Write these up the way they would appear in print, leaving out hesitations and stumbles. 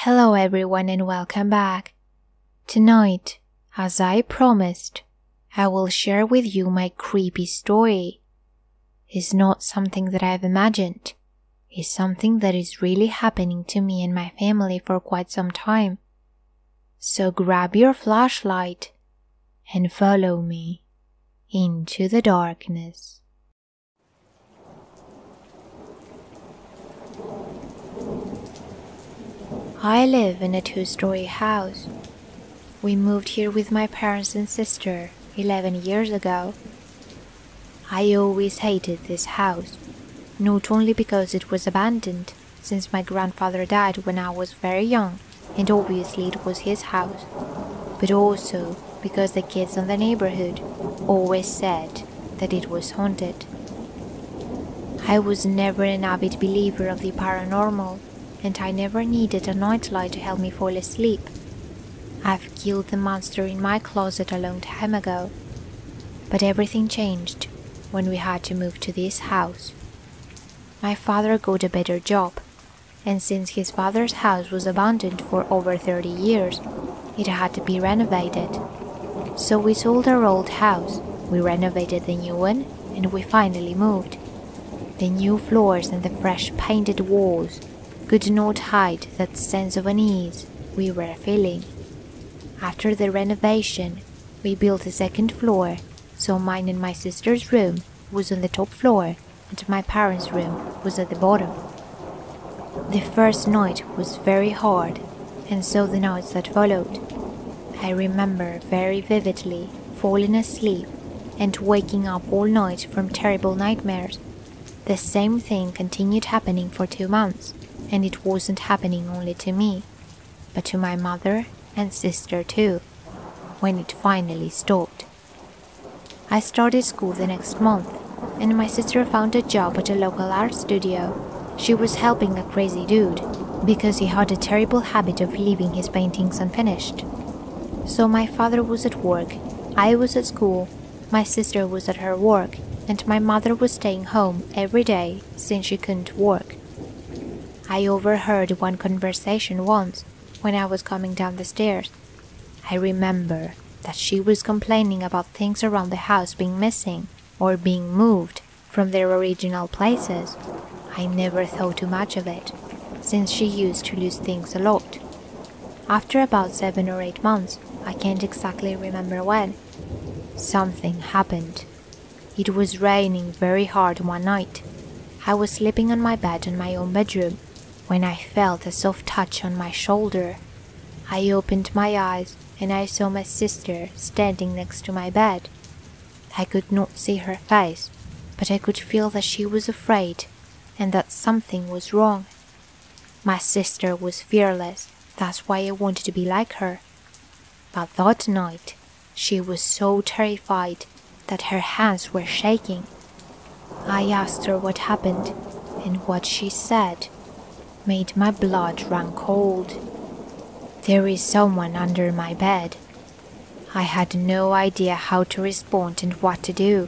Hello everyone and welcome back. Tonight, as I promised, I will share with you my creepy story. It's not something that I've imagined. It's something that is really happening to me and my family for quite some time. So grab your flashlight and follow me into the darkness. I live in a 2-story house. We moved here with my parents and sister 11 years ago. I always hated this house, not only because it was abandoned, since my grandfather died when I was very young, and obviously it was his house, but also because the kids in the neighborhood always said that it was haunted. I was never an avid believer of the paranormal, and I never needed a nightlight to help me fall asleep. I've killed the monster in my closet a long time ago, but everything changed when we had to move to this house. My father got a better job, and since his father's house was abandoned for over 30 years, it had to be renovated. So we sold our old house, we renovated the new one, and we finally moved. The new floors and the fresh painted walls could not hide that sense of unease we were feeling. After the renovation, we built a second floor, so mine and my sister's room was on the top floor and my parents' room was at the bottom. The first night was very hard, and so the nights that followed. I remember very vividly falling asleep and waking up all night from terrible nightmares. The same thing continued happening for 2 months. And it wasn't happening only to me, but to my mother and sister too, when it finally stopped. I started school the next month, and my sister found a job at a local art studio. She was helping a crazy dude, because he had a terrible habit of leaving his paintings unfinished. So my father was at work, I was at school, my sister was at her work, and my mother was staying home every day since she couldn't work. I overheard one conversation once when I was coming down the stairs. I remember that she was complaining about things around the house being missing or being moved from their original places. I never thought too much of it, since she used to lose things a lot. After about 7 or 8 months, I can't exactly remember when, something happened. It was raining very hard one night. I was sleeping on my bed in my own bedroom when I felt a soft touch on my shoulder. I opened my eyes and I saw my sister standing next to my bed. I could not see her face, but I could feel that she was afraid and that something was wrong. My sister was fearless, that's why I wanted to be like her. But that night, she was so terrified that her hands were shaking. I asked her what happened, and what she said made my blood run cold. There is someone under my bed. I had no idea how to respond and what to do.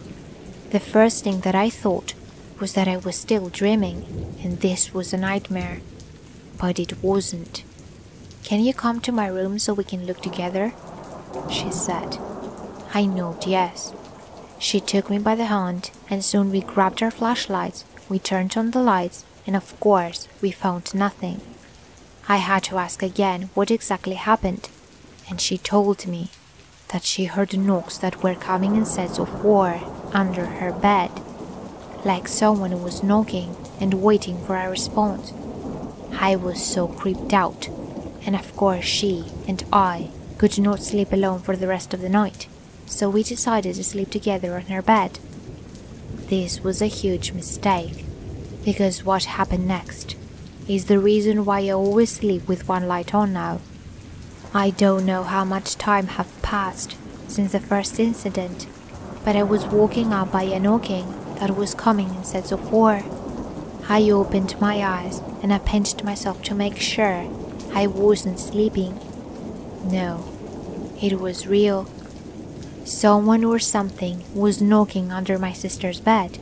The first thing that I thought was that I was still dreaming, and this was a nightmare. But it wasn't. "Can you come to my room so we can look together?" she said. I nodded yes. She took me by the hand, and soon we grabbed our flashlights, we turned on the lights, and of course we found nothing. I had to ask again what exactly happened, and she told me that she heard knocks that were coming in sets of 4 under her bed, like someone was knocking and waiting for a response. I was so creeped out, and of course she and I could not sleep alone for the rest of the night, so we decided to sleep together on her bed. This was a huge mistake, because what happened next is the reason why I always sleep with one light on now. I don't know how much time have passed since the first incident, but I was woken up by a knocking that was coming in sets of 4. I opened my eyes and I pinched myself to make sure I wasn't sleeping. No, it was real. Someone or something was knocking under my sister's bed.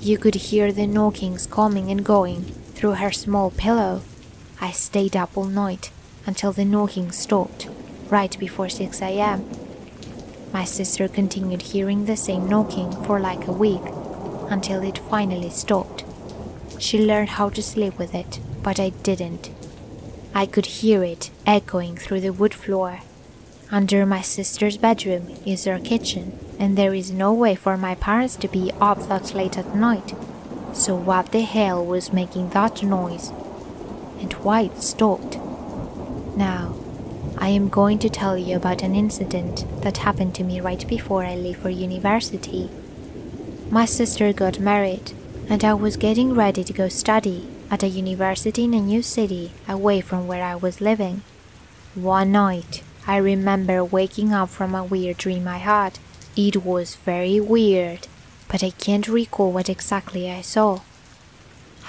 You could hear the knockings coming and going through her small pillow. I stayed up all night until the knocking stopped, right before 6 a.m. My sister continued hearing the same knocking for like a week, until it finally stopped. She learned how to sleep with it, but I didn't. I could hear it echoing through the wood floor. Under my sister's bedroom is her kitchen, and there is no way for my parents to be up that late at night. So what the hell was making that noise? And why it stopped? Now, I am going to tell you about an incident that happened to me right before I left for university. My sister got married, and I was getting ready to go study at a university in a new city away from where I was living. One night, I remember waking up from a weird dream I had. It was very weird, but I can't recall what exactly I saw.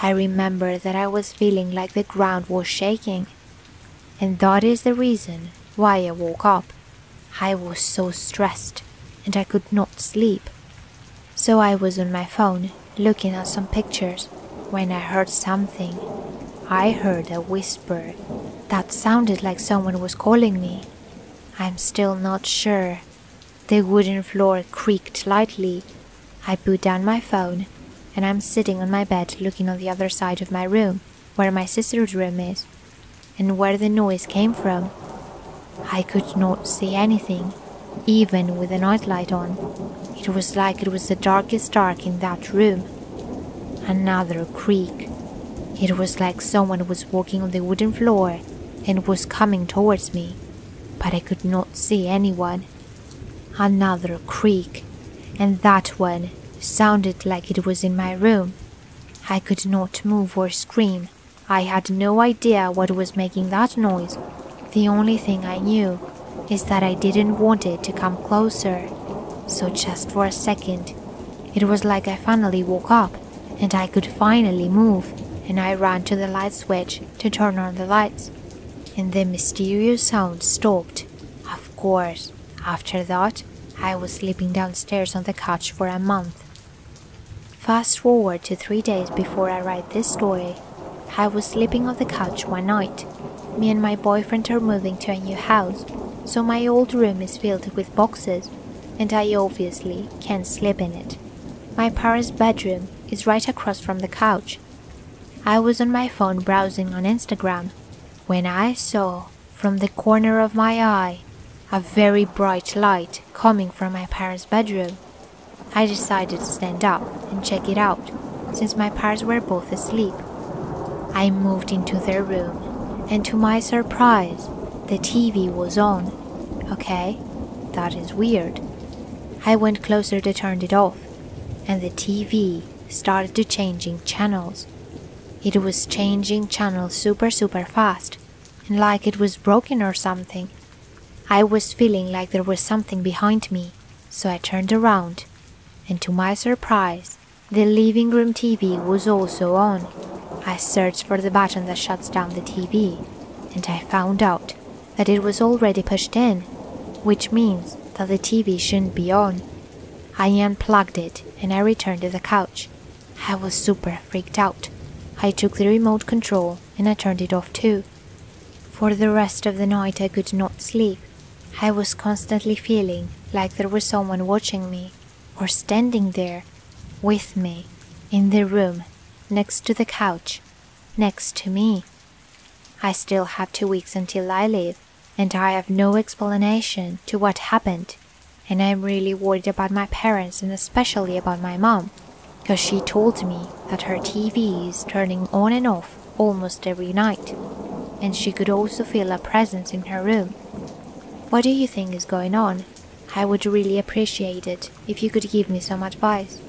I remember that I was feeling like the ground was shaking, and that is the reason why I woke up. I was so stressed, and I could not sleep. So I was on my phone, looking at some pictures, when I heard something. I heard a whisper that sounded like someone was calling me. I'm still not sure. The wooden floor creaked lightly. I put down my phone, and I'm sitting on my bed looking on the other side of my room, where my sister's room is, and where the noise came from. I could not see anything, even with the nightlight on. It was like it was the darkest dark in that room. Another creak. It was like someone was walking on the wooden floor and was coming towards me, but I could not see anyone. Another creak, and that one sounded like it was in my room. I could not move or scream. I had no idea what was making that noise. The only thing I knew is that I didn't want it to come closer. So just for a second, it was like I finally woke up and I could finally move, and I ran to the light switch to turn on the lights, and the mysterious sound stopped. Of course, after that, I was sleeping downstairs on the couch for a month. Fast forward to 3 days before I write this story. I was sleeping on the couch one night. Me and my boyfriend are moving to a new house, so my old room is filled with boxes, and I obviously can't sleep in it. My parents' bedroom is right across from the couch. I was on my phone browsing on Instagram when I saw, from the corner of my eye, a very bright light coming from my parents' bedroom. I decided to stand up and check it out, since my parents were both asleep. I moved into their room, and to my surprise, the TV was on. Okay, that is weird. I went closer to turn it off, and the TV started to changing channels. It was changing channels super fast, and like it was broken or something. I was feeling like there was something behind me, so I turned around, and to my surprise, the living room TV was also on. I searched for the button that shuts down the TV, and I found out that it was already pushed in, which means that the TV shouldn't be on. I unplugged it and I returned to the couch. I was super freaked out. I took the remote control and I turned it off too. For the rest of the night I could not sleep. I was constantly feeling like there was someone watching me, or standing there, with me, in the room, next to the couch, next to me. I still have 2 weeks until I leave, and I have no explanation to what happened, and I'm really worried about my parents and especially about my mom, because she told me that her TV is turning on and off almost every night, and she could also feel a presence in her room. What do you think is going on? I would really appreciate it if you could give me some advice.